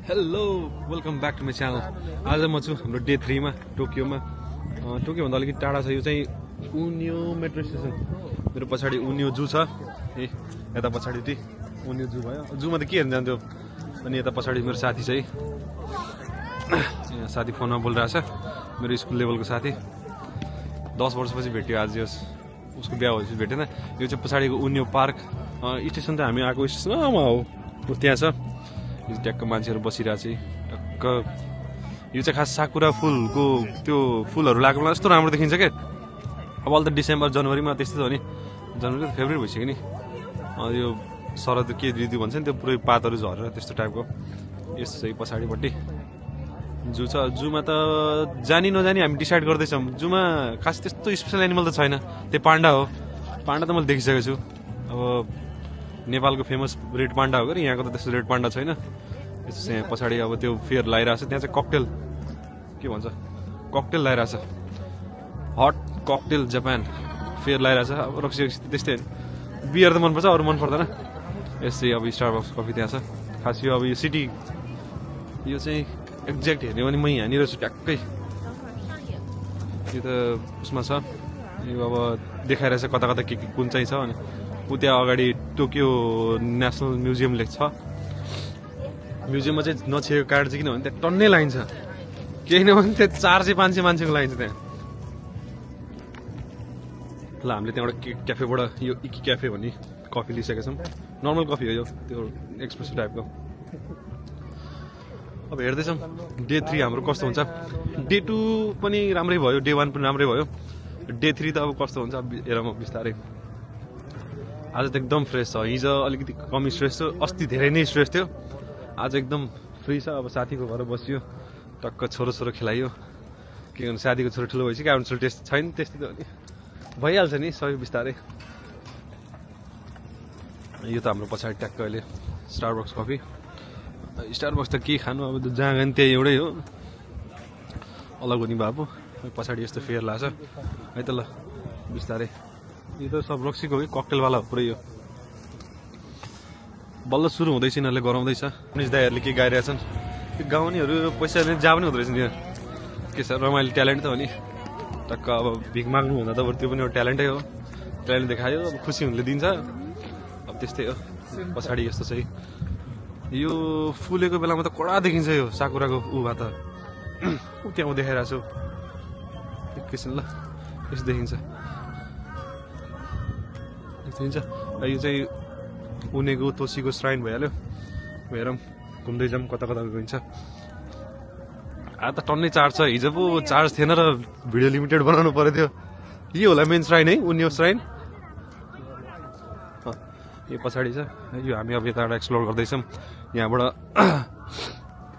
Hello welcome back to my channel. आज म छु हाम्रो डे 3 मा टोकियोमा। टोकियोभन्दा अलिकति टाढा छ यो चाहिँ उन्यो मेट्रो स्टेसन। मेरो पछाडि उन्यो जू छ। यता पछाडि उन्यो जू भयो। जूमा त के हेर्न जान्थ्यो। अनि यता पछाडि मेरो साथी चाहिँ साथी फोनमा बोलिरहेछ। मेरो स्कुल लेभलको साथी 10 वर्षपछि भेट्यो आज। उसको बिहा भएपछि भेटेन। यो चाहिँ पछाडिको उन्यो पार्क स्टेसन। त हामी आएको स्टेसनमा हो त्यहाँ छ। यो ट्याक्क मान्छेहरू बसिरहेको छ। टक्क यो चाहिँ खास साकुरा फुलको त्यो फुलहरू लागेको बेला यस्तो राम्रो देखिन्छ क्या। अब अहिले त डिसेम्बर जनवरीमा त्यस्तै हो नि। जनवरी त फेब्रुअरी भइसक्यो नि। यो शरद के ऋतु भन्छ नि त्यो पुरै पातहरू झरेर त्यस्तो टाइपको। यस्तो चाहिँ पछाडिपट्टि जू छ। जूमा त जानी नजानी हामी डिसाइड गर्दैछौँ। जूमा खास त्यस्तो स्पेसल एनिमल त छैन। त्यो पाण्डा हो। पाण्डा त मैले देखिसकेको छु। अब नेपालको फेमस रेड पाण्डा हो कि यहाँको त त्यस्तो रेड पाण्डा छैन। यस्तो यहाँ पछाडि अब त्यो फेयर लगाइरहेछ। त्यहाँ चाहिँ ककटेल के भन्छ ककटेल लगाइरहेछ। हट ककटेल जापान फेयर लगाइरहेछ। अब रक्सी त्यस्तै बियर त मनपर्छ अरू मन पर्दैन। यस्तै अब स्टारबक्स कफी त्यहाँ छ। खास यो अब यो सिटी यो चाहिँ एक्ज्याक्ट हेर्ने भने म यहाँनिर छु ट्याक्कै। यो त उसमा छ। यो अब देखाइरहेछ कता कता के कुन चाहिँ छ। अनि ऊ त्यहाँ अगाडि टोकियो नेसनल म्युजियम लेख्छ। म्युजियममा चाहिँ नछिएको कारण चाहिँ किनभने त्यहाँ टन्नै लाइन छ। केही नभने त्यहाँ 400-500 मान्छेको लाइन छ त्यहाँ। ल हामीले त्यहाँबाट क्याफेबाट यो इकी क्याफे भन्ने कफी लिइसकेका छौँ। नर्मल कफी हो यो त्यो एक्सप्रेसो टाइपको। अब हेर्दैछौँ डे 3 हाम्रो कस्तो हुन्छ। डे 2 पनि राम्रै भयो। डे 1 पनि राम्रै भयो। डे 3 त अब कस्तो हुन्छ हेरौँ बिस्तारै। आज त एकदम फ्रेस छ। हिजो अलिकति कम स्ट्रेस थियो। अस्ति धेरै नै स्ट्रेस थियो। आज एकदम फ्री छ। अब साथीको घर बसियो टक्क छोरो खेलाइयो। के गर्नु साथीको छोरो ठुलो भइसक्यो। काउन्सिल टेस्ट छैन त्यस्तै त हो नि। भइहाल्छ नि सबै बिस्तारै। यो त हाम्रो पछाडि ट्याक्क अहिले स्टारबक्स कफी। स्टारबक्स त के खानु अब जहाँ गयो नि त्यही एउटै हो। अलग हुने बाबु पछाडि यस्तो फेयर लाग्छ है त। ल बिस्तारै यो त सब रक्सीको हो कि ककटेलवाला हो पुरै। यो बल्ल सुरु हुँदैछ। यिनीहरूले गराउँदैछ। पुलिस दाइहरूले के गाइरहेछन्। त्यो गाउनेहरू पैसा जा पनि हुँदो रहेछ नि। के छ रमाइलो ट्यालेन्ट त हो नि। टक्क अब भिख माग्नु हुँदा त त्यो पनि एउटा ट्यालेन्टै हो। ट्यालेन्ट देखायो अब खुसी हुनुले दिन्छ। अब त्यस्तै हो। पछाडि यस्तो चाहिँ यो फुलेको बेलामा त कडा देखिन्छ यो साकुराको ऊ भए त। ऊ त्यहाँ देखाइरहेको छु एकैछिन ल। यस्तो देखिन्छ। यो चाहिँ उनेको तोसीको श्राइन भइहाल्यो। हेरौँ घुम्दै जाऊँ कता कता गइन्छ। आज त टन्नै चार्ज छ। हिजो पो चार्ज थिएन र भिडियो लिमिटेड बनाउनु पर्यो थियो। यो होला मेन श्राइन है उन्यो श्राइन। यो पछाडि छ। यो हामी अब यताबाट एक्सप्लोर गर्दैछौँ। यहाँबाट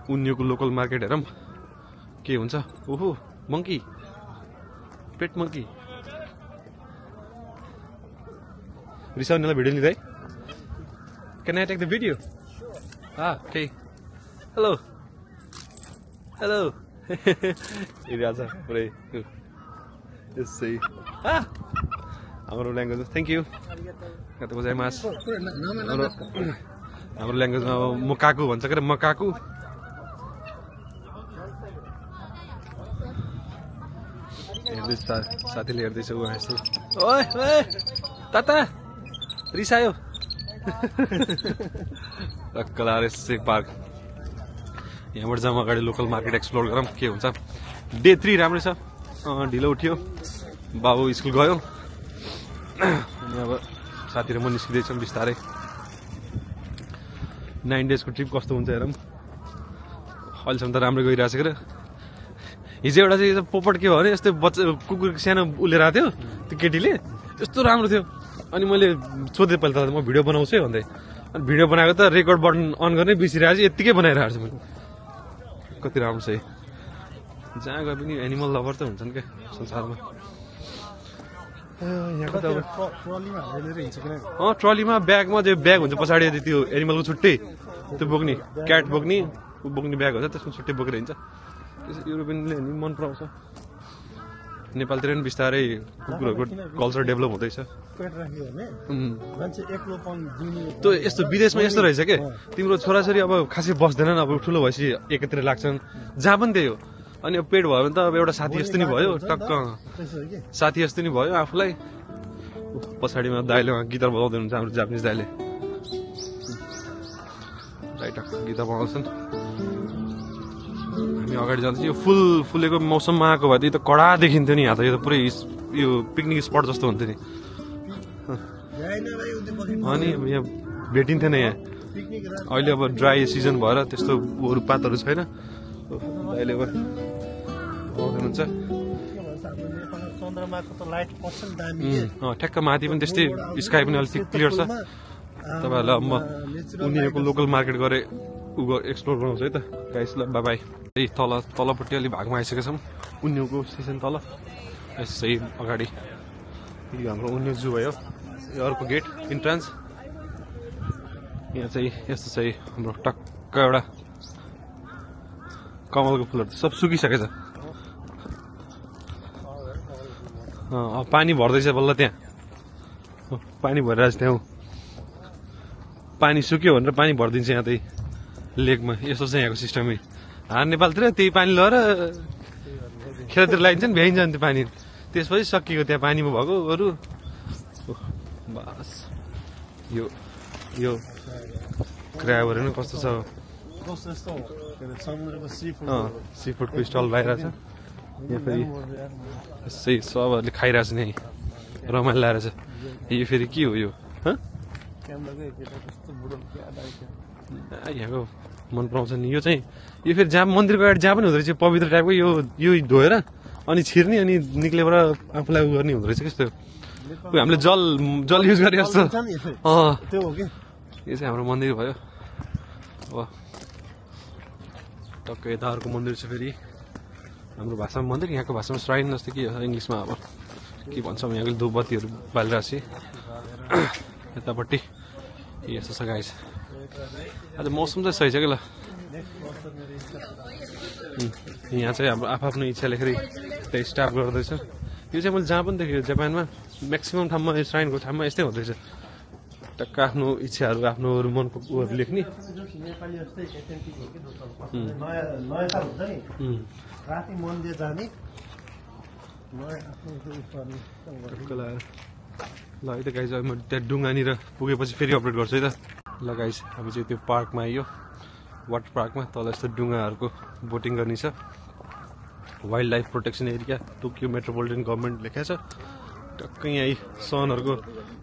उन्योको लोकल मार्केट हेरौँ के हुन्छ। ओहो मङ्की पेट मङ्की रिसाउनेलाई भिडियो लिँदै। Can I take the video? Okay. Hello. Hello. हेरिरहेछ पुरै यसै। हाम्रो ल्याङ्ग्वेज थ्याङ्क यू कता गोजाइमास। हाम्रो ल्याङ्ग्वेजमा अब मकाकु भन्छ के मकाकु। हेर्दैछ साथीले हेर्दैछ ऊ यस्तो। ओए ओए ताता रिसायो। कलारेस पार्क यहाँबाट जाउँ अगाडि लोकल मार्केट एक्सप्लोर गरौँ के हुन्छ। डे 3 राम्रै छ। ढिलो उठ्यो बाबु स्कुल गयो। अनि अब साथी र म निस्किँदैछौँ बिस्तारै। 9 डेजको ट्रिप कस्तो हुन्छ हेरौँ। अहिलेसम्म त राम्रै गइरहेछ के। हिजो एउटा चाहिँ पोपट के भयो भने यस्तै बच्चा कुकुर सानो उलेर आएको थियो। त्यो केटीले यस्तो राम्रो थियो। अनि मैले सोधेँ पहिला त म भिडियो बनाउँछु है भन्दै। अनि भिडियो बनाएको त रेकर्ड बटन अन गर्नै बिर्सिरहेको छु। यत्तिकै बनाइरहेको छु मैले। कति राम्रो छ है। जहाँ गए पनि एनिमल लभर त हुन्छन् क्या संसारमा। यहाँको त ट्रलीमा ब्यागमा जो ब्याग हुन्छ पछाडि त्यो एनिमलको छुट्टै त्यो बोक्ने क्याट बोक्ने ब्याग हुन्छ त्यसमा छुट्टै बोकेर हिँड्छ। त्यसो युरोपियनले नि मन पराउँछ। नेपालतिर पनि बिस्तारै कुकुरहरूको कल्चर डेभलप हुँदैछ त्यो यस्तो विदेशमा यस्तो रहेछ के तिम्रो छोराछोरी अब खासै बस्दैनन् अब ठुलो भएपछि एकतिर लाग्छन् जहाँ पनि त्यही हो अनि अब पेट भयो भने त अब एउटा साथी जस्तो नि भयो टक्क साथी जस्तो नि भयो आफूलाई पछाडिमा दाइले गिटार बजाउँदै हुन्छ हाम्रो जापानिज दाइले राइट गिटार बजाउँछन् हामी अगाडि जाँदैछ यो फुलेको मौसममा आएको भए त कडा देखिन्थ्यो नि यहाँ त यो त पुरै यो पिकनिक स्पट जस्तो हुन्थ्यो नि अनि यहाँ भेटिन्थेन यहाँ अहिले अब ड्राई सिजन भएर त्यस्तो रुखपातहरू छैन अहिले अब हुन्छ ठ्याक्क माथि पनि त्यस्तै स्काई पनि अलिक क्लियर छ तपाईँहरूलाई म उनीहरूको लोकल मार्केट गएर एक्सप्लोर गराउँछु है त गाइस ल बाई बाई तलपट्टि अलि भागमा आइसकेका छौँ उनीहरूको स्टेसन तल यसै अगाडि यो हाम्रो उन्यो जू भयो यो अर्को गेट इन्ट्रान्स यहाँ चाहिँ यस्तो चाहिँ हाम्रो टक्क एउटा कमलको फुलहरू सब सुकिसकेछ पानी भर्दैछ बल्ल त्यहाँ पानी भरिरहेछ त्यहाँ पानी सुक्यो भनेर पानी भरिदिन्छ यहाँ त्यही लेकमा यस्तो चाहिँ यहाँको सिस्टमै नेपालतिर त्यही पानी लगेर खेततिर लगाइन्छ नि भ्याइन्छ नि त्यो पानी त्यसपछि सकिएको त्यहाँ पानीमा भएको अरू बस यो क्र्याबहरू नि कस्तो छ सी फुडको स्टल लगाइरहेछ यहाँ फेरि यसै सबहरूले खाइरहेछ नि रमाइलो लगाएर छ यो फेरि के हो यो यहाँको मन पराउँछ नि यो चाहिँ यो फेरि जहाँ मन्दिरको अगाडि जहाँ पनि हुँदो रहेछ पवित्र टाइपको यो धोएर अनि छिर्ने अनि निक्लेबाट आफूलाई उ गर्ने हुँदो रहेछ कस्तो हामीले जल युज गरे जस्तो यो चाहिँ हाम्रो मन्दिर भयो अब टक्क यता अर्को मन्दिर छ फेरि हाम्रो भाषामा मन्दिर यहाँको भाषामा श्राइन जस्तो के इङ्ग्लिसमा अब के भन्छौँ यहाँको धुपबत्तीहरू बालिरहेको छ यतापट्टि यस्तो छ गाइस आज मौसम चाहिँ सही छ कि ल यहाँ चाहिँ हाम्रो आफ्नो इच्छा लेखेर त्यही स्टाफ गर्दैछ यो चाहिँ मैले जहाँ पनि देखेँ जापानमा म्याक्सिमम् ठाउँमा श्राइनको ठाउँमा यस्तै हुँदैछ टक्क आफ्नो इच्छाहरू आफ्नो मनको उयोहरू लेख्ने ल है त गाइस म त्यहाँ डुङ्गानिर पुगेपछि फेरि अपडेट गर्छु है त ल गाइस हामी चाहिँ त्यो पार्कमा आइयो वाटर पार्कमा तल यस्तो डुङ्गाहरूको बोटिङ गर्ने छ wild life protection area Tokyo metropolitan government लेखेको छ टक्क यहाँ सनहरूको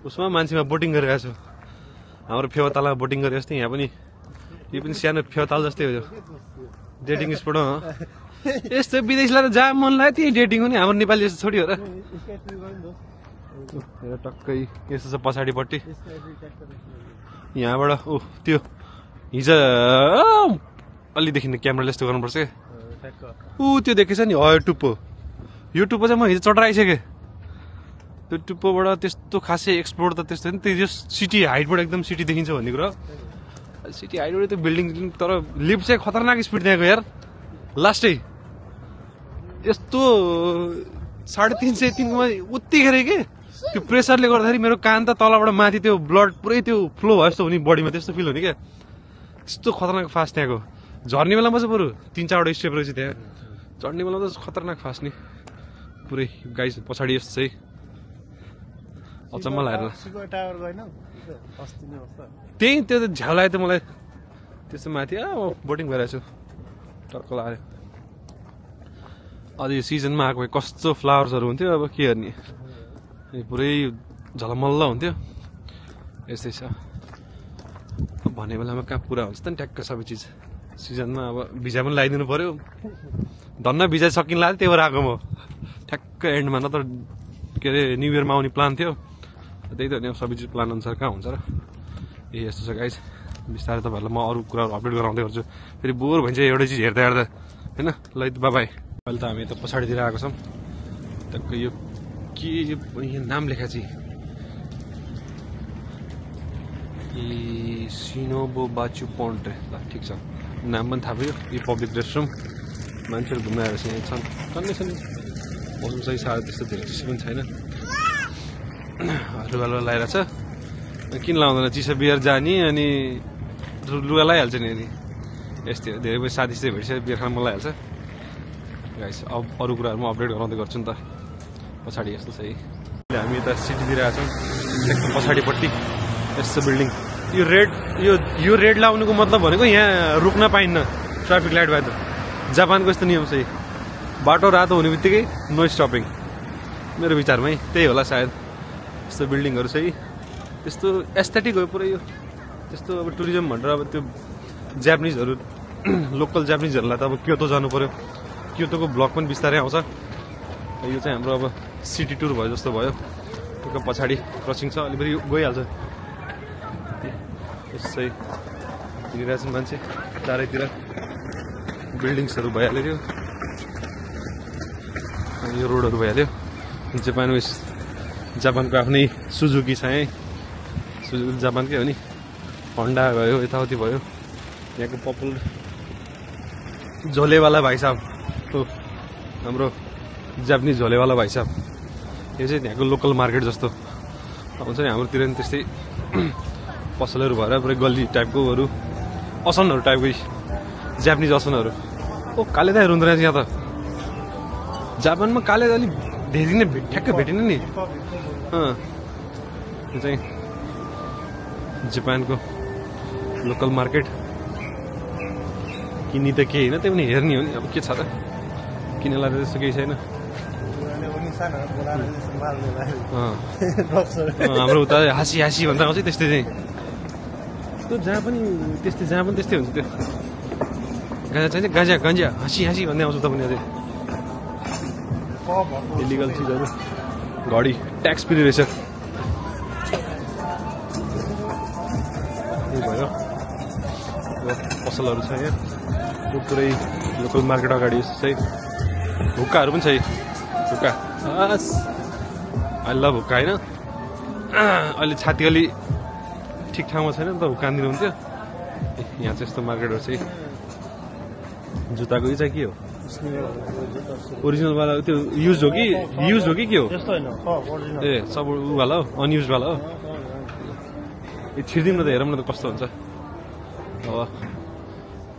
उसमा मान्छेमा बोटिङ गरिरहेको छु हाम्रो फेवातालमा बोटिङ गरे जस्तै यहाँ पनि यो पनि सानो फेवाताल जस्तै हो डेटिङ स्पोट यस्तो विदेशलाई जहाँ मन लाग्यो त्यही डेटिङ हो नि हाम्रो नेपाली जस्तो छोडी हो र टक्कै यस्तो छ पछाडिपट्टि यहाँबाट त्यो हिजो अलिदेखि क्यामेराले यस्तो गर्नुपर्छ त्यो देखेछ नि टुप्पो यो टुप्पो चाहिँ म हिजो चढेर आइसकेँ त्यो टुप्पोबाट त्यस्तो खासै एक्सप्लोर त त्यस्तो नि त्यो सिटी हाइटबाट एकदम सिटी देखिन्छ भन्ने कुरा सिटी हाइटबाट त्यो बिल्डिङ तर लिफ्ट चाहिँ खतरनाक स्पिड दिएको यार लास्टै यस्तो 350-3मा उत्तिखेर के त्यो प्रेसरले गर्दाखेरि मेरो कान त तलबाट माथि त्यो ब्लड पुरै त्यो फ्लो भयो जस्तो हुने बडीमा त्यस्तो फिल हुने क्या त्यस्तो खतरनाक फास्ट त्यहाँको झर्ने बेलामा चाहिँ बरु 3-4वटा स्टेप रहेछ त्यहाँ चढ्ने बेलामा त खतरनाक फास्ट नि पुरै गाइस पछाडि यस्तो चाहिँ अचम्म लागेर त्यही त्यो त झ्याउ लाग्यो त मलाई त्यस्तो माथि बोटिङ भइरहेको छु टक्क लाग्यो अझ यो सिजनमा आएको भए कस्तो फ्लावर्सहरू हुन्थ्यो अब के गर्ने पुरै झलमल्ल हुन्थ्यो यस्तै छ भन्ने बेलामा कहाँ पुरा हुन्छ त नि ट्याक्क सबै चिज सिजनमा अब भिजा पनि लगाइदिनु पर्यो धन्न भिजा सकिन लाग्यो त्यही भएर आएको म ठ्याक्क एन्डमा न त के अरे न्यु इयरमा आउने प्लान थियो त्यही त सबै चिज प्लान अनुसार कहाँ हुन्छ र यस्तो छ गाइस बिस्तारै तपाईँहरूलाई म अरू कुराहरू अपडेट गराउँदै गर्छु फेरि बोर भइन्छ एउटै चिज हेर्दा हेर्दा होइन ल बाई अहिले त हामी त पछाडितिर आएको छौँ टक्क यो के नाम लेखा चाहिँ सिनोबो बाचु पोन्ट ल ठिक छ नाम पनि थाहा भयो यो पब्लिक रेस्टरुम मान्छेहरू घुम्न आएर यहाँ छन् छन् मौसम चाहिँ साह्रो त्यस्तो धेरै चिसो पनि छैन। लुगा लगाइरहेको छ। किन लाउँदैन, चिसो बियर जाने अनि लुगा लगाइहाल्छ नि। अनि यस्तै हो, धेरै साथी चाहिँ भेटिसक्यो, बियर खान मन लगाइहाल्छ। गाइस अब अरू कुराहरू म अपडेट गराउँदै गर्छु नि त पछाडि। यस्तो चाहिँ हामी यता सिटीतिर आएको छौँ। एकदम पछाडिपट्टि यस्तो बिल्डिङ। यो रेड लाउनुको मतलब भनेको यहाँ रुक्न पाइन्न ट्राफिक लाइट भए त। जापानको यस्तो नियम चाहिँ बाटो रातो हुने बित्तिकै नो स्टपिङ। मेरो विचारमा त्यही होला सायद। यस्तो बिल्डिङहरू चाहिँ त्यस्तो एस्थेटिक हो पुरै। यो त्यस्तो अब टुरिज्म भनेर अब त्यो जापानिजहरू लोकल जापानिजहरूलाई त अब क्योतो जानु पर्यो। क्योतोको ब्लग पनि बिस्तारै आउँछ। यो चाहिँ हाम्रो अब सिटी टुर भयो जस्तो भयो। त्यो पछाडि क्रसिङ छ, अलिकति गइहाल्छ। यसै हिँडिरहेछन् मान्छे, चारैतिर बिल्डिङ्सहरू भइहाल्यो। त्यो यो रोडहरू भइहाल्यो। जापानको आफ्नै सुजुकी छ यहीँ। सुजुकी जापानकै हो नि। होन्डा भयो, यताउति भयो। यहाँको पपुलर झोलेवाला भाइ साहब हो हाम्रो जापानिज झोलेवाला भाइ साहब। यो चाहिँ त्यहाँको लोकल मार्केट जस्तो हुन्छ नि। हाम्रोतिर नि त्यस्तै पसलहरू भएर पुरै गल्ली टाइपकोहरू, असनहरू टाइपको जापानिज असनहरू। ओ काले दाइहरू हुँदो रहेछ यहाँ त। जापानमा काले अलिक धेरै नै ठ्याक्कै भेटिन नि। यो चाहिँ जापानको लोकल मार्केट। किन्ने त केही होइन, त्यो पनि हेर्ने हो नि। अब के छ त, किनेला त्यस्तो केही छैन। हाम्रो उता हाँसी हाँसी भन्दा आउँछ त्यस्तै चाहिँ। त्यो जहाँ पनि त्यस्तै हुन्छ। त्यो गाजा चाहिन्छ, गाजा गान्जा हाँसी हाँसी भन्दै आउँछ त पनि। अझै इलिगल चिजहरू, घडी ट्याक्स पनि रहेछ। यही भयो पसलहरू छ यहाँ पुरै लोकल मार्केट अगाडि। यस्तो चाहिँ हुक्काहरू पनि छ। हुक्का आई लभ हुक्का होइन। अहिले छाती अलि ठिक ठाउँमा छैन नि त, हुक्का दिनुहुन्थ्यो। यहाँ चाहिँ यस्तो मार्केटहरू चाहिँ जुत्ताको यो चाहिँ के हो? ओरिजिनलवाला त्यो युज हो कि के हो? ए सब उवाला हो, अनयुजवाला हो। यो छिर्दिउँ न त, हेरौँ न त कस्तो हुन्छ। अब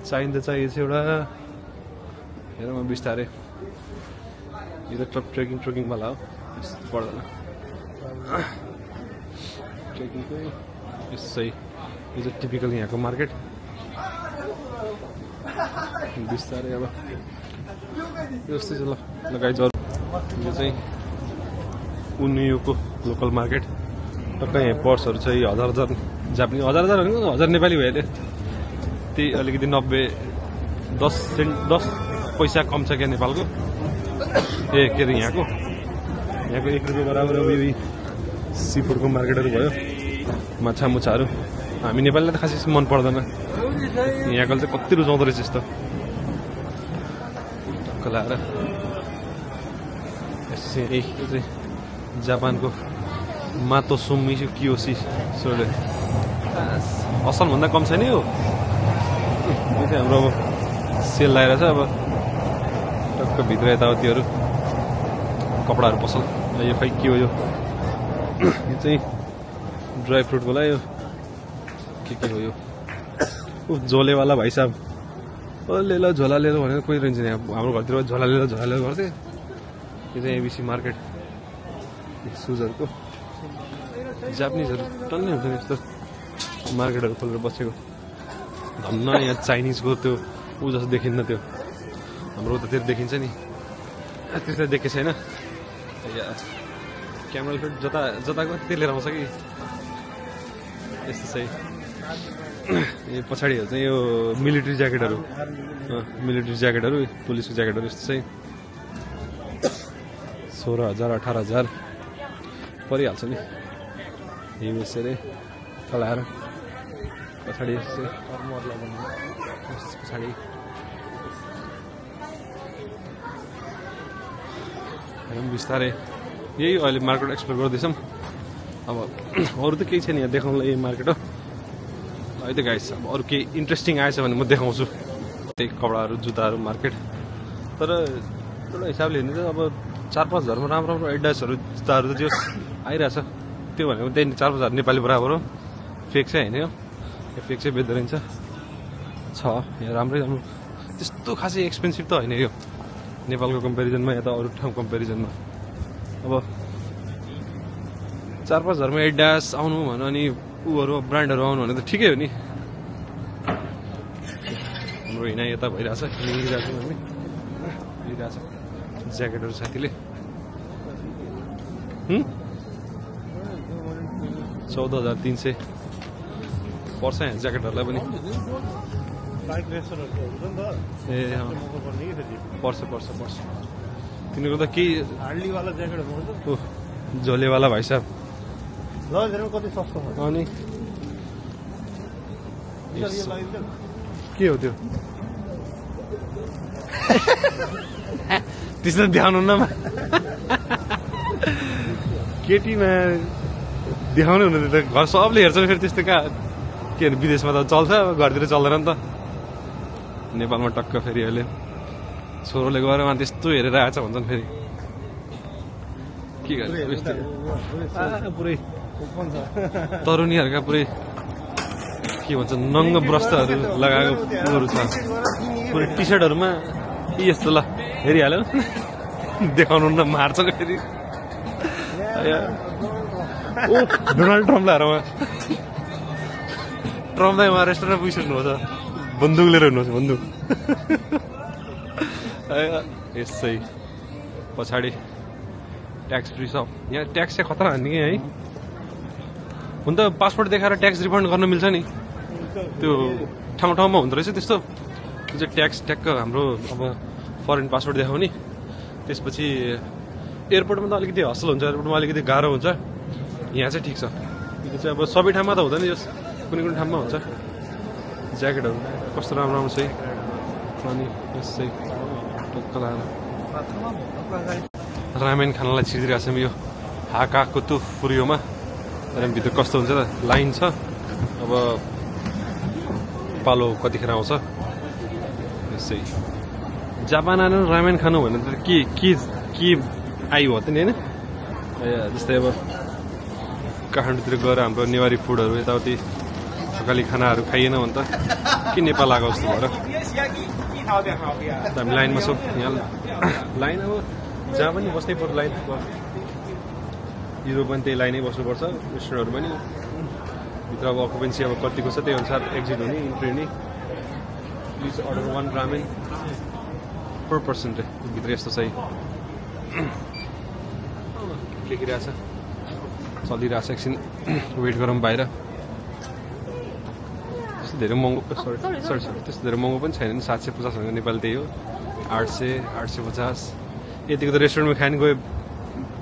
चाहिन्छ एउटा हेरौँ बिस्तारै। यो त ट्रेकिङवाला हो, यस्तो पर्दैन ट्रेकिङको। यसै यो चाहिँ टिपिकल यहाँको मार्केट। बिस्तारै अब यस्तै छ। ल गाइज, यो चाहिँ उनियोको लोकल मार्केट। टक्कै यहाँ पर्सहरू चाहिँ 1000 जापानिज, 1000 भनेको 1000 नेपाली भइहाल्यो। त्यही अलिकति 10 पैसा कम छ क्या नेपालको। के अरे यहाँको 1 रुपियाँ बराबर। अब यो सी फुडको मार्केटहरू भयो, माछा मुछाहरू। हामी नेपालीलाई त खासै मन पर्दैन, यहाँको चाहिँ कति रुचाउँदो रहेछ यस्तो लाएर। यो चाहिँ जापानको मातो सुमी कियोसी सोले असलभन्दा कम छैन यो। यो चाहिँ हाम्रो अब सेल लगाएर छ। अब टक्क भित्र यताउतिहरू कपडाहरू पसल। यो खै के हो? यो चाहिँ ड्राई फ्रुटको लागि। यो के हो यो? झोलेवाला भाइ साहब। ले ल झोला ले लो भनेर कोही रहन्छ नि। हाम्रो घरतिर झोला ले लो गर्थे। यो चाहिँ एबिसी मार्केट सुजहरूको। जापानिजहरू टन्नै हुन्छ नि यस्तो मार्केटहरू खोलेर बसेको। धन्न यहाँ चाइनिजको त्यो ऊ जस्तो देखिन्न। त्यो हाम्रो उतातिर देखिन्छ नि, त्यसलाई देखेको छैन। क्यामेरा फिट जताको त्यो लिएर आउँछ कि यस्तो चाहिँ। यो पछाडिहरू चाहिँ यो मिलिट्री ज्याकेटहरू, पुलिसको ज्याकेटहरू। यस्तो चाहिँ 16,000 18,000 परिहाल्छ नि। यसरी चलाएर पछाडि पछाडि बिस्तारै यही अहिले मार्केट एक्सप्लोर गर्दैछौँ। अब अरू त केही छैन यहाँ देखाउनुलाई। यही मार्केट हो अहिले त गाइस। अब अरू केही इन्ट्रेस्टिङ आएछ भने म देखाउँछु। त्यही कपडाहरू जुत्ताहरू मार्केट। तर एउटा हिसाबले हेर्नु चाहिँ अब 4-5 हजारमा राम्रो राम्रो एडिडासहरू जुत्ताहरू त जो आइरहेछ त्यो भनेको त्यही 4-5 हजार नेपाली बराबर हो फेक चाहिँ होइन यो फेक चाहिँ बेच्दो रहेछ छ यहाँ राम्रै राम्रो त्यस्तो खासै एक्सपेन्सिभ त होइन यो नेपालको कम्पेरिजनमा या त अरू ठाउँ कम्पेरिजनमा अब 4-5 हजारमा एडिडास आउनु भन्यो अनि ऊहरू ब्रान्डहरू आउनु भने त ठिकै हो नि हाम्रो हिँडाइ यता भइरहेछ लिइरहेको छौँ हामी लिइरहेछ ज्याकेटहरू साथीले 14,300 पर्छ यहाँ ज्याकेटहरूलाई पनि ए पर्छ तिनीहरूको त केही झोलेवाला भाइ साहब अनि के हो त्यो त्यस्तो देखाउनु न केटीमा देखाउनु हुनु त घर सबले हेर्छ फेरि त्यस्तो कहाँ के अरे विदेशमा त चल्छ घरतिर चल्दैन नि त नेपालमा टक्क फेरि अहिले छोरोले गएर उहाँ त्यस्तो हेरेर आएछ भन्छन् फेरि के गर्छ पुरै तरुनीहरूका पुरै के भन्छ नङ्ग ब्रस्टहरू लगाएको उयोहरू छ पुरै टी सर्टहरूमा यस्तो ल हेरिहाल्यो देखाउनु न मार्छ फेरि ओ डोनाल्ड ट्रम्पलाई हेर उहाँ ट्रम्पलाई उहाँ रेस्टुरेन्टमा पुगिसक्नुहोस् बन्दुक लिएर हिँड्नुहोस् बन्दुक यसै पछाडि ट्याक्स फ्री छ यहाँ ट्याक्स चाहिँ खतरा हान्ने कि है हुन त पासपोर्ट देखाएर ट्याक्स रिफन्ड गर्न मिल्छ नि त्यो ठाउँमा हुँदो रहेछ त्यस्तो त्यो चाहिँ ट्याक्स ट्याक्क हाम्रो अब फरेन पासपोर्ट देखाउने त्यसपछि एयरपोर्टमा त अलिकति हसल हुन्छ एयरपोर्टमा अलिकति गाह्रो हुन्छ यहाँ चाहिँ ठिक छ त्यो चाहिँ अब सबै ठाउँमा त हुँदैन यस कुनै ठाउँमा हुन्छ ज्याकेटहरू कस्तो राम्रो राम्रो छ अनि यसै टक्क लगाएर रामेन खानालाई छिरिदिरहेको छौँ यो हाकाको त्यो फुरियोमा भित्र कस्तो हुन्छ त लाइन छ अब पालो कतिखेर आउँछ यसै जापान आएर रामेन खानु भने त के आइयो हो त नि होइन जस्तै अब काठमाडौँतिर गएर हाम्रो नेवारी फुडहरू यताउति थकाली खानाहरू खाइएन भने त के नेपाल आएको जस्तो भएर हामी लाइनमा छौँ यहाँ लाइन अब जहाँ पनि बस्नै पर्छ लाइन युरोप पनि त्यही लाइनै बस्नुपर्छ रेस्टुरेन्टहरू पनि भित्र अब अकुपेन्सी अब कतिको छ त्यही अनुसार एक्जिट हुने इन्ट्री हुने please order 1 ramen per person भित्र यस्तो छ लेखिरहेछ चलिरहेछ एकछिन वेट गरौँ बाहिर त्यस्तो धेरै महँगो सरी त्यस्तो धेरै महँगो पनि छैन नि 750 भनेको नेपाल त्यही हो 800-850 यतिको त रेस्टुरेन्टमा खाने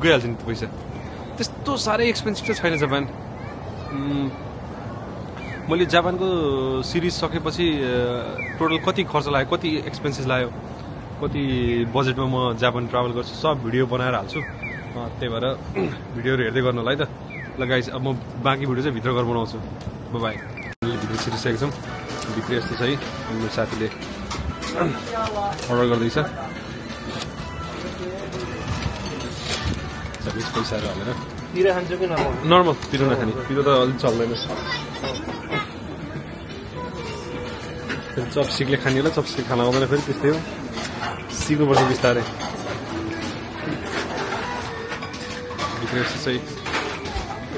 गइहाल्छ नि पैसा त्यस्तो साह्रै एक्सपेन्सिभ चाहिँ छैन जापान मैले जापानको सिरिज सकेपछि टोटल कति खर्च लाग्यो कति एक्सपेन्सेस लाग्यो कति बजेटमा म जापान ट्राभल गर्छु सब भिडियो बनाएर हाल्छु त्यही भएर भिडियोहरू हेर्दै गर्नलाई त लगाइस अब म बाँकी भिडियो चाहिँ भित्र गएर बनाउँछु बाई भिडियो छिरिसकेको छौँ भित्र यस्तो छ है मेरो साथीले अर्डर गर्दैछ पैसाहरू हालेर पिरो खान्छु कि नर्मल पिरो नखाने पिरो त अलिक चल्दैन चपस्टिकले खाने होला चपस्टिक खाना आउँदैन फेरि त्यस्तै हो सिक्नुपर्छ बिस्तारै भित्र यस्तो चाहिँ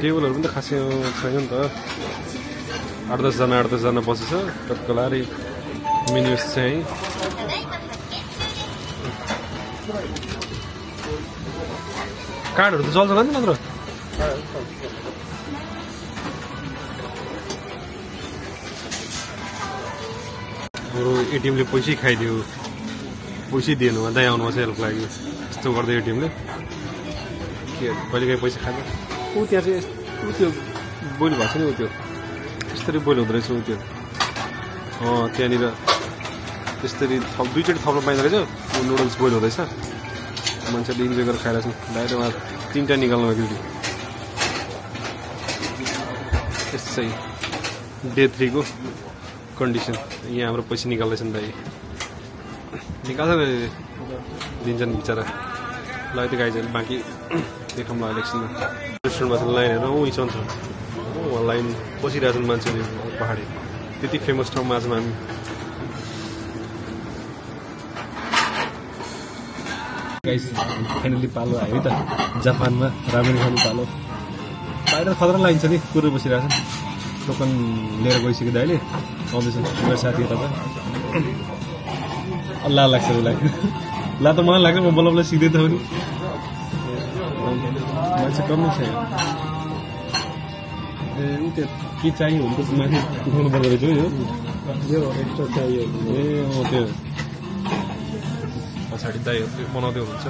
टेबलहरू पनि त खासै छैन नि त 8-10 जना बसेछ टक्क लाएर मेन्युस चाहिँ कार्डहरू त चल्छ नि नत्र हाम्रो एटिएमले पैसै खाइदियो पैसै दिएन भन्दा आउनु चाहिँ हेल्प लाग्यो यस्तो गर्दै एटिएमले के कहिलेकाहीँ पैसा खान्छ ऊ त्यहाँ चाहिँ ऊ त्यो बोइल भएको छ नि ऊ त्यो त्यसरी बोइल हुँदो रहेछ ऊ त्यो त्यहाँनिर त्यसरी दुईचोटि थप्न पाइँदो रहेछ ऊ नुडल्स बोइल हुँदैछ मान्छेले इन्जोय गरेर खाइरहेको छ डाइरेक्ट उहाँ 3टा निकाल्नु एकचोटि त्यसै डे 3 को कन्डिसन यहाँ हाम्रो पैसा निकाल्दैछ नि दाइ निकाल्छ दिन्छन् बिचरा ल त्यो गाइजहरू बाँकी देखाउँ ल एकछिनमा रेस्टुरेन्टमा चाहिँ लाइन हेर्नु इचन छ लाइन बसिरहेछन् मान्छेले पहाडी त्यति फेमस ठाउँमा आज हामी गाइस फाइनली पालो आयो त जापानमा रामेन खानु पालो बाहिर खतरा लाइन छ नि कुरो बसिरहेछ टोकन लिएर गइसक्यो दाइले आउँदैछ मेरो साथी यता त अल्लाह लाग्छ उसलाई ला त मलाई लाग्यो म बल्ल सिधै त हो नि मान्छे कमै छ ए उ त्यो के चाहियो भने त माथि उठाउनु पर्दो रहेछ यो एक्स्ट्रा चाहियो ए त्यो पछाडि दाइहरूले बनाउँदै हुन्छ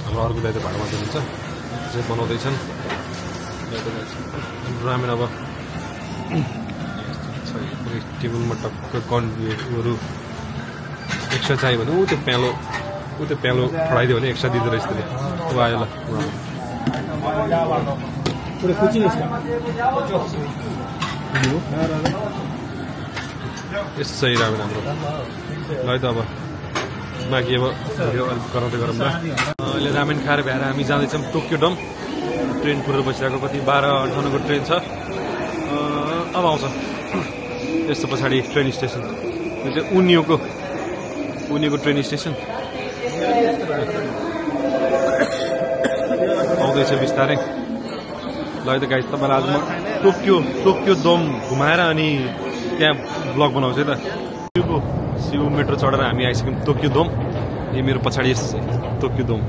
हाम्रो अर्को दाइ त भाडामा हुनुहुन्छ चाहिँ बनाउँदैछन् रामेन अब टेबलमा टक्क कन्भीहरू एक्स्ट्रा चाहियो भने ऊ त्यो प्यालो फडाइदियो भने एक्स्ट्रा दिँदो रहेछ त्यसले ऊ आयो ल यस्तो चाहिँ रामेन हाम्रो ल है त अब बाँकी अब भिडियो अलिक गराउँदै गरौँ ल अहिले रामेन खाएर भ्याएर हामी जाँदैछौँ टोकियो डम ट्रेन कुरेर बसिरहेको कति 12:58 को ट्रेन छ अब आउँछ यस्तो पछाडि ट्रेन स्टेसन यो चाहिँ उनियोको ट्रेन स्टेसन आउँदैछ बिस्तारै ल है त गाइस तपाईँलाई आज म टोकियो डम घुमाएर अनि त्यहाँ ब्लग बनाउँछु है त सिउ मेट्रो चढेर हामी आइसक्यौँ टोकियो डोम यो मेरो पछाडि यस्तो छ टोकियो डोम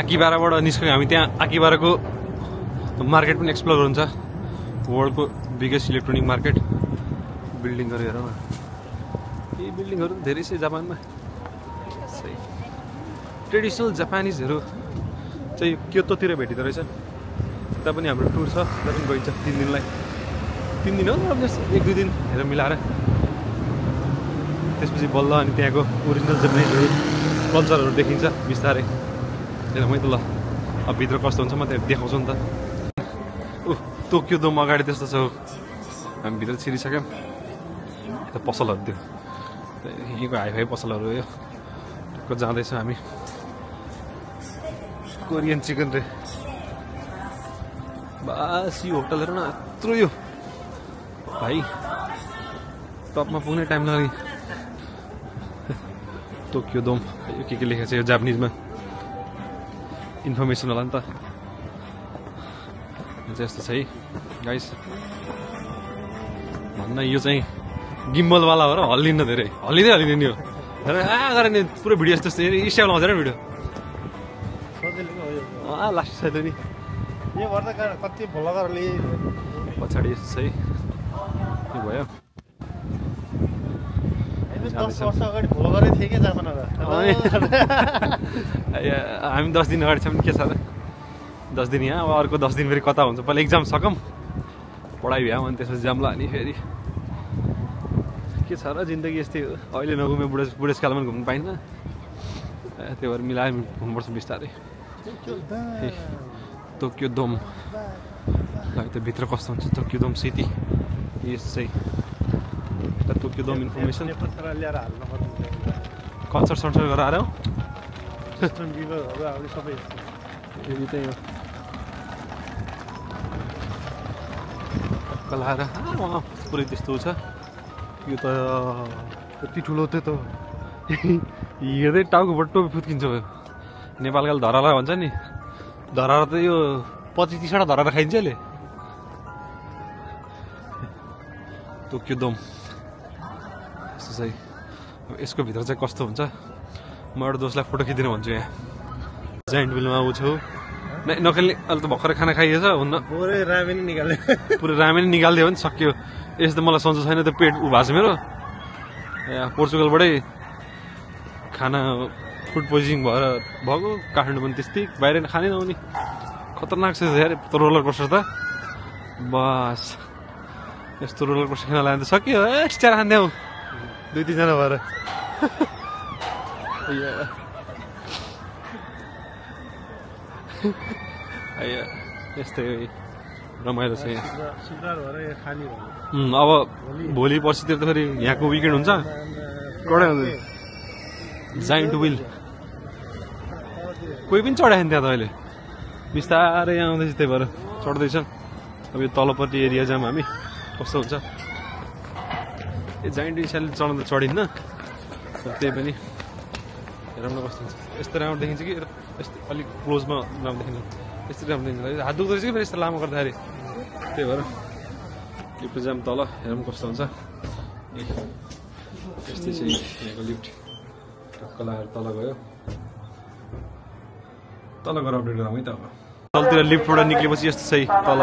आकिबाराबाट निस्क्यौँ हामी त्यहाँ आकिबाराको मार्केट पनि एक्सप्लोर हुन्छ वर्ल्डको बिगेस्ट इलेक्ट्रोनिक मार्केट बिल्डिङहरू हेर न यी बिल्डिङहरू धेरै छ जापानमा सही ट्रेडिसनल जापानिजहरू चाहिँ क्योतोतिर भेटिँदो रहेछ त्यहाँ पनि हाम्रो टुर छ त्यहाँ पनि गइन्छ 3 दिनलाई 3 दिन हो अब जस्तो 1-2 दिन हेरेर मिलाएर त्यसपछि बल्ल अनि त्यहाँको ओरिजिनल जापानिजहरू कल्चरहरू देखिन्छ बिस्तारै हेरमै त ल अब भित्र कस्तो हुन्छ म त्यहाँ देखाउँछु नि त टोकियो डोम अगाडि त्यस्तो छ हामी भित्र छिरिसक्यौँ यता पसलहरू त्यो यहीँको हाइफाई पसलहरू यो टक्क जाँदैछौँ हामी कोरियन चिकन रे बास यो होटलहरू न यत्रो यो भाइ टपमा पुग्ने टाइम लाग्यो टोकियो डोम यो के लेखेको छ यो जापानिजमा इन्फर्मेसन होला नि त यस्तो छ है गाइस भन्न यो चाहिँ गिम्बलवाला हो र हल्लिन्न धेरै हल्लिँदैन यो गरेर नि पुरो भिडियो जस्तो स्ट्याबल आउँछ र भिडियो लास्ट छ नि यो गर्दा कति भ्लगरले पछाडि यस्तो छ है के भयो 10 वर्ष अगाडि भ्लगरै थिए के जापानमा हामी 10 दिन अगाडि छौँ के छ र 10 दिन यहाँ अब अर्को 10 दिन फेरि कता हुन्छ पहिला एक्जाम सकौँ पढाइ भ्याउँ अनि त्यसपछि जाम्ला अनि फेरि के छ र जिन्दगी यस्तै हो अहिले नघुमे बुढेसकालमा घुम्नु पाइन्न त्यही भएर मिलाएर घुम्नुपर्छ बिस्तारै टोकियो डोम त भित्र कस्तो हुन्छ टोकियो डोम सिटी यस चाहिँ टोकियो डोम इन्फर्मेसन कल्चर सल्चर गरेर आएर यो त्यही हो लाएर पुरै त्यस्तो छ यो त यति ठुलो त्यो त हेर्दै टाउकोबाट टोपी फुत्किन्छ नेपालकाले धराला भन्छ नि धराएर त यो 25-30वटा धराएर खाइन्छ यसले टोकियो डोम यस्तो चाहिँ अब यसको भित्र चाहिँ कस्तो हुन्छ म एउटा दोस्तलाई फोटो खिचिदिनु भन्छु यहाँ जाइन्ट बिलमा ऊ छु नखेल्ने अहिले त भर्खरै खाना खाइएछ हुन्न पुरै रामेन निकाल्यो पुरै रामेन निकालिदियो भने सक्यो यस्तो मलाई सन्चो छैन त्यो पेट उ भएको छ मेरो पोर्चुगलबाटै खाना फुड पोइजनिङ भएर भएको काठमाडौँ पनि त्यस्तै बाहिर खानै नहुने खतरनाक छ यार त्यो रोलर कोस्टर त बस यस्तो रोलर कोस्टर खेल्न लाग्यो त सक्यो एक्स्ट्रा खान्थ्यौ 2-3 जना भएर यस्तै हो रमाइलो छ यहाँ। शुक्रबार भएर यहाँ खाली भयो। अब भोलि पर्सितिर त फेरि यहाँको विकेन्ड हुन्छ कडै हुन्छ। जाइन्ट विल कोही पनि चढाएन त्यहाँ त अहिले बिस्तारै यहाँ आउँदैछ त्यही भएर चढ्दैछ। अब यो तलपट्टि एरिया जाम हामी कस्तो हुन्छ यो जाइन्ट विल चढ्न त चढिन्न त्यही पनि हेरौँ न कस्तो हुन्छ। यस्तो राम्रो देखिन्छ कि यस्तो अलिक क्लोजमा राम्रो देखिन्छ यस्तो राम्रो देखिन्छ हात दुख्दो रहेछ कि फेरि यस्तो लामो गर्दाखेरि त्यही भएर लिफ्ट जाम तल हेरौँ कस्तो हुन्छ। यस्तै चाहिँ यहाँको लिफ्ट टक्क लगाएर तल गयो तल गएर अपडेट गरौँ है त। अब तलतिर लिफ्टबाट निक्लेपछि यस्तो चाहिँ तल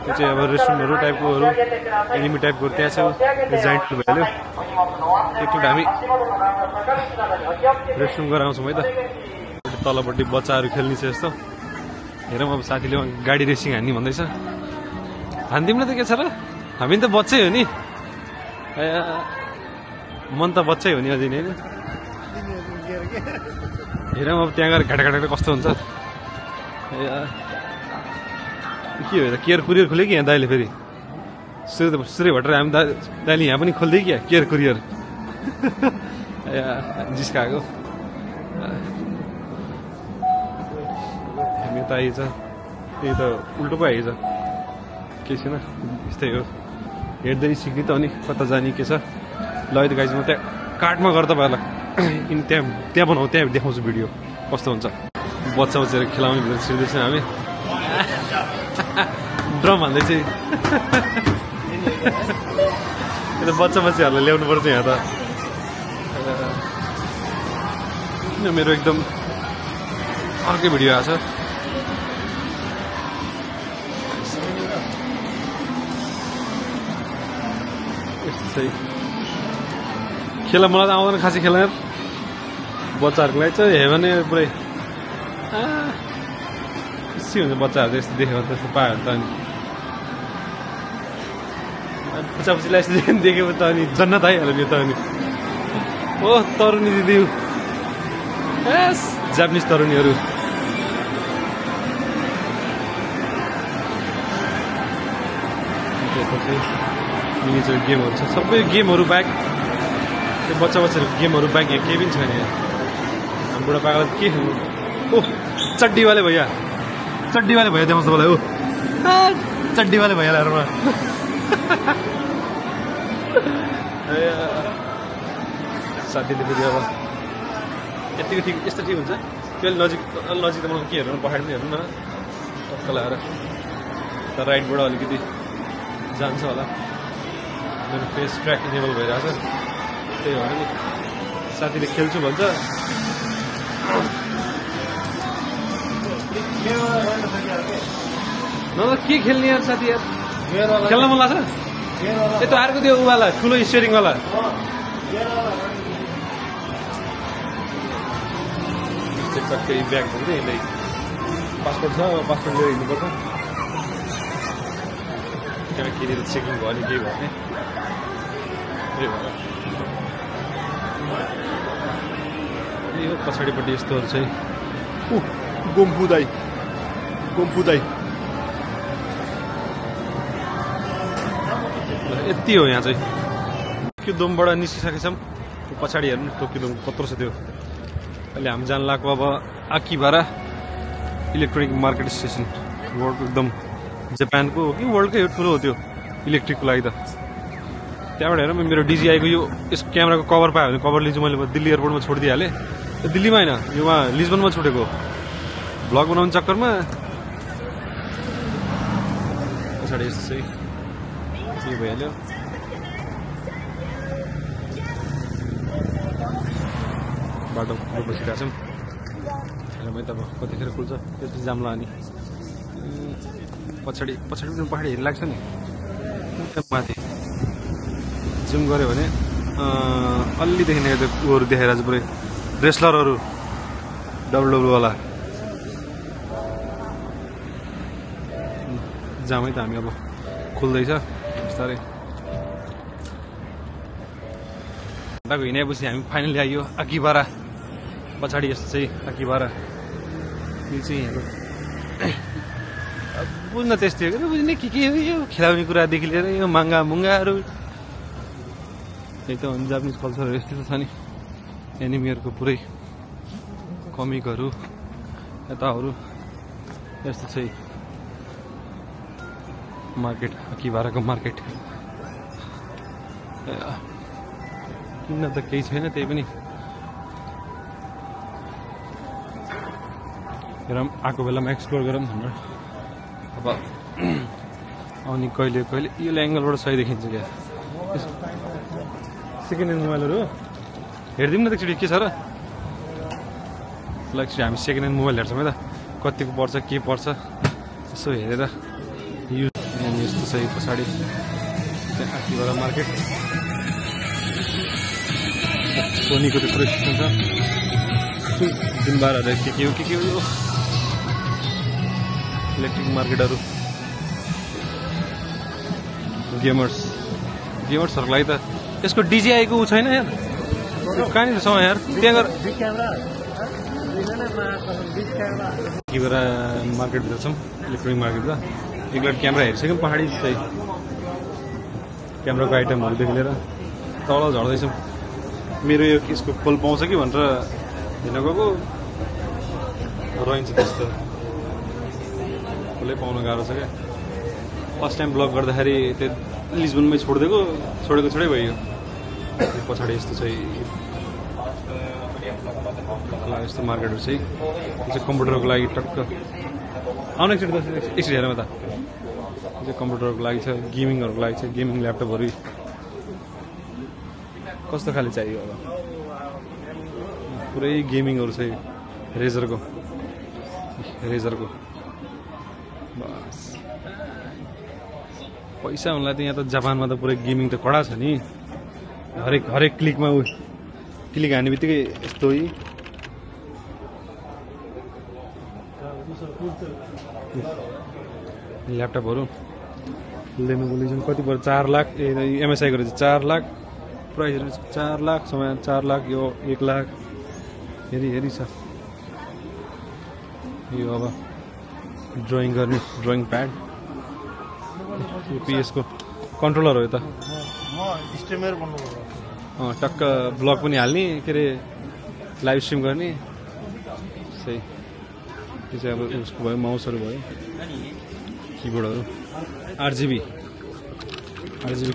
त्यो चाहिँ अब रेस्टुरेन्टहरू टाइपकोहरू एनिमी टाइपकोहरू त्यहाँ छ जाइन्ट भइहाल्यो। एकचोटि हामी रेस्टुरेन्ट गएर आउँछौँ है त। तलपट्टि बच्चाहरू खेल्ने छ यस्तो हेरौँ। अब साथीले गाडी रेसिङ हान्ने भन्दैछ हान्दिउँ न त के छ र हामी त बच्चै हो नि मन त बच्चै हो नि अझै नै हेरौँ अब त्यहाँ गएर घाटा कस्तो हुन्छ। के हो त केयर कुरियर खोल्यो कि यहाँ दाइले फेरि सूर्य भट्टर हामी दाइले यहाँ पनि खोलिदियो क्या केयर कुरियर जिस्काएको हामी त आइज यही त उल्टो पो आइज के छैन यस्तै हो हेर्दै सिक्ने त अनि कता जाने के छ। ल है त गाइज म त्यहाँ कार्टमा गएर तपाईँहरूलाई त्यहाँ बनाऊ त्यहाँ देखाउँछु भिडियो कस्तो हुन्छ। बच्चाहरू खेलाउने भनेर छिर्दैछ हामी ड्रम हाल्दै चाहिँ यो त बच्चाहरूलाई ल्याउनु पर्छ यहाँ त। मेरो एकदम अर्कै भिडियो आएको छ यस्तो चाहिँ खेला मलाई त आउँदैन खासै खेला बच्चाहरूको लागि चाहिँ हेर्यो भने पुरै खुसी हुन्छ बच्चाहरू यस्तो देख्यो भने त्यस्तो पायो भने त अनि पुछापुछीलाई यस्तो देख्यो भने त अनि जन्नत आइहाल्यो नि त अनि ओ तरुनी दिदी एस जापानिज तरुनीहरू मिनिचर गेमहरू छ सबै गेमहरू बाहेक त्यो बच्चाहरूको गेमहरू बाहेक यहाँ केही पनि छैन। यहाँ हाम्रो बुढापाकालाई के ओ चड्डीवाले भैया देखाउँछ तपाईँलाई ओ चड्डीवाले भैयालाई साथीले फेरि अब यतिको ठिक यस्तो ठिक हुन्छ त्यो नजिक त मलाई के हेर्नु पहाड पनि हेर्नु न टक्क लगाएर तर राइटबाट अलिकति जान्छ होला मेरो फेस ट्र्याक इनेबल भइरहेछ त्यही भएर नि साथीले खेल्छु भन्छ न के खेल्ने यार साथी यार खेल्न मन लाग्छ त्यो अर्को त्यो उवाला ठुलो स्टियरिङवाला टक्कै ब्याग हुन्छ यसलाई पासपोर्ट छ पासपोर्ट लिएर हिँड्नुपर्छ त्यहाँ किनेर चेकिङ भयो नि केही भने त्यही भएर यो पछाडिपट्टि यस्तोहरू चाहिँ गोम्फु दाई यति हो यहाँ चाहिँ टोकियोदोमबाट निस्किसकेको छौँ पछाडि हेर्नु टोकियोदोम कत्रो छ त्यो अहिले हामी जान लाग्यो अब आकिबारा इलेक्ट्रोनिक मार्केट स्टेसन वर्ल्डको एकदम जापानको हो कि वर्ल्डकै ठुलो हो त्यो इलेक्ट्रिकको लागि त त्यहाँबाट हेर मेरो डिजिआईको यो यसको क्यामेराको कभर पायो भने कभर लिन्छु मैले दिल्ली एयरपोर्टमा छोडिदिइहालेँ दिल्लीमा होइन यो उहाँ लिजबनमा छोडेको भ्लग बनाउने चक्करमा पछाडि यस्तो चाहिँ के भइहाल्यो बाटो बसिरहेको छौँ हेर भाइ तपाईँ कतिखेर खुल्छ त्यति जाम्ला अनि पछाडि पनि पहाडी हेरि लाग्छ नि माथि जुम गऱ्यो भने अलि देखिने उयोहरू देखाएर चाहिँ पुरै रेस्लरहरू डब्लुडब्लुवाला जामै त हामी अब खुल्दैछ बिस्तारै बाटोको हिँडाएपछि हामी फाइनली आइयो आकिबारा पछाडि यस्तो चाहिँ आकिबारा यो चाहिँ यहाँको बुझ्न त्यस्तै हो कि बुझ्ने के हो यो खेलाउने कुरादेखि लिएर यो महँगा मुङ्गाहरू एकदम जापानिज कल्चरहरू यस्तै त छ नि एनिमीहरूको पुरै कमिकहरू यताहरू यस्तो चाहिँ मार्केट किबाराको मार्केट किन्न त केही छैन त्यही पनि हेरौँ आएको बेलामा एक्सप्लोर गरौँ भनेर अब अनि कहिले कहिले यो एङ्गलबाट सही देखिन्छ क्या सेकेन्ड ह्यान्ड मोबाइलहरू हेरिदिउँ न त एकचोटि के छ र ल एकचोटि हामी सेकेन्ड ह्यान्ड मोबाइल हेर्छौँ है त कतिको पर्छ के पर्छ यसो हेरेर युज यस्तो छ पछाडि आखिबाट मार्केट सोनीको त पुरै सिस्टम छ दिनबारहरू के हो यो इलेक्ट्रिक मार्केटहरू गेमर्सहरूको लागि त यसको डिजिआईको ऊ छैन यार कहाँनिर छ यार त्यहाँ गएर किबेरा मार्केटभित्र छौँ इलेक्ट्रोनिक मार्केटभित्र एकपल्ट क्यामेरा हेरिसक्यौँ पहाडी चाहिँ क्यामेराको आइटमहरूदेखि लिएर तल झर्दैछौँ मेरो यो यसको खोल पाउँछ कि भनेर हेर्न गएको रहन्छ त्यस्तो खोलै पाउन गाह्रो छ क्या फर्स्ट टाइम ब्लग गर्दाखेरि त्यो लिजबनमै छोडेको छोडै भयो पछाडि यस्तो चाहिँ यस्तो मार्केटहरू चाहिँ यो चाहिँ कम्प्युटरको लागि टक्क आउनु एकचोटि हेरौँ त यो चाहिँ कम्प्युटरको लागि छ गेमिङहरूको लागि छ गेमिङ ल्यापटपहरू कस्तो खाले चाहियो अब पुरै गेमिङहरू चाहिँ रेजरको बस पैसा हुनलाई त यहाँ त जापानमा त पुरै गेमिङ त कडा छ नि हरेक क्लिकमा क्लिक हान्ने बित्तिकै यस्तो ल्यापटपहरू लेनोभो लिजेन्ड कति पर्छ 4 लाख एमएसआईको रहेछ 4 लाख प्राइसहरू 4 लाख समय 4 लाख यो 1 लाख हेरी छ यो अब ड्रइङ गर्ने ड्रइङ प्याड पिएसको कन्ट्रोलर हो यो त टक्क ब्लग पनि हाल्ने के अरे लाइभ स्ट्रिम गर्ने सही यो चाहिँ अब उसको भयो माउसहरू भयो किबोर्डहरू आरजिबी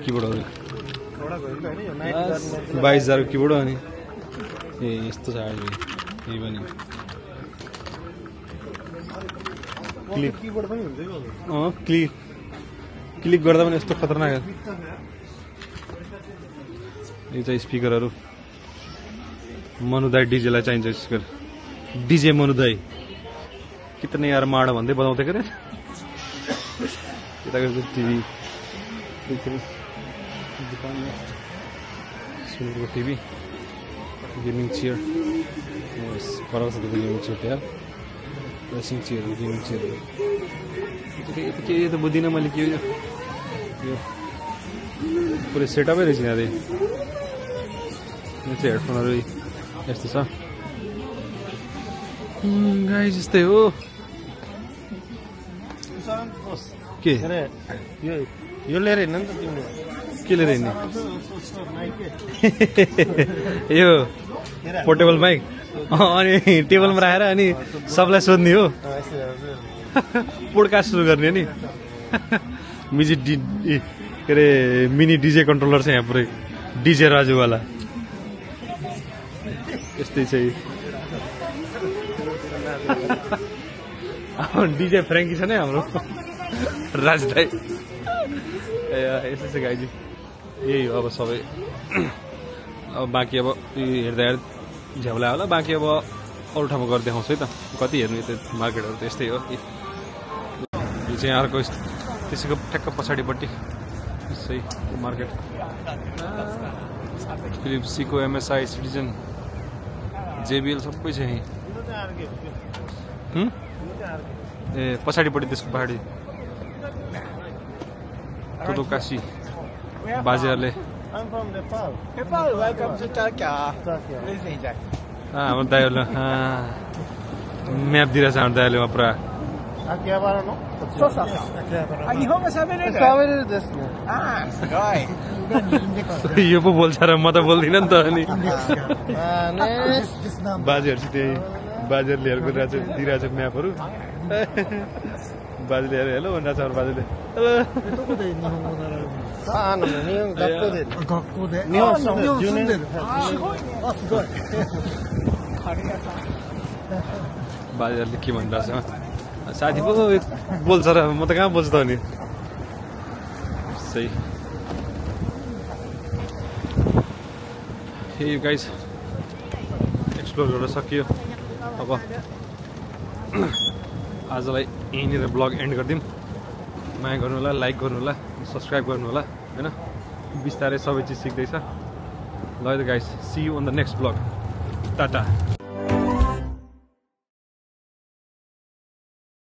किबोर्डहरू 22,000 किबोर्ड अनि ए यस्तो छ आरजिबी यही पनि क्लिक गर्दा पनि यस्तो खतरनाक यो चाहिँ स्पिकरहरू मनुदाई डिजेलाई चाहिन्छ स्पिकर डिजे मनुदाई कितने यार माड भन्दै बजाउँदै करे यताको टिभी सुनको टिभी गेमिङ चेयर फरक छ गेमिङ चेयर यार ड्रेसिङ चेयर गेमिङ चेयर के त बुझ्दिनँ मैले के यो पुरै सेटअपै रहेछ यहाँ यो चाहिँ हेडफोनहरू यस्तो छ गाई जस्तै हो के यो लिएर हिँड्न नि त तिमीले के लिएर हिँड्ने यो पोर्टेबल बाइक अनि टेबलमा राखेर अनि सबलाई सोध्ने हो पोडकास्ट सुरु गर्ने नि के अरे मिनी डिजे कन्ट्रोलर छ यहाँ पुरै डिजे राजुवाला यस्तै चाहिँ डिजे फ्रेङ्की छ नि हाम्रो राज दाई यस्तै छ गाईजी यही हो अब सबै अब बाँकी अब हेर्दा झ्याउला होला बाँकी अब अरू ठाउँमा गएर देखाउँछु है त कति हेर्नु त्यो मार्केटहरू त यस्तै हो यो चाहिँ अर्को त्यसैको ठ्याक्क पछाडिपट्टि यसै मार्केट फिलिप्सीको एमएसआई सिटिजन जेबिएल सबै छ यहीँ ए पछाडिपट्टि त्यसको पहाडी टोटोकासी बाजेहरूले हाम्रो दाइहरूले म्याप दिइरहेछ हाम्रो दाइहरूले पुरा Aquí abajo, ¿no? Sosa. Aquí home is available. Ah,すごい。यो पो बोल्छ र म त बोल्दिनँ नि त अनि बाजेहरूसित बाजेहरू लिएर गइरहेको छ दिइरहेको छ म्यापहरू बाजेले हेर हेलो भनिरहेको छ अरू बाजेले हेलो あの、日本学校で。学校で。日本住んでる。すごい。あ、すごい。カレー屋さん。 बाजेहरूले के भनिरहेको छ साथी पो बोल्छ र म त कहाँ बोल्छु त अनि सही हे गाइस एक्सप्लोर गर्न सकियो अब आजलाई यहीँनिर ब्लग एन्ड गरिदिउँ माया गर्नु होला लाइक गर्नु होला सब्सक्राइब गर्नु होला हैन बिस्तारै सबै चिज सिक्दैछ ल guys see you on the next blog Tata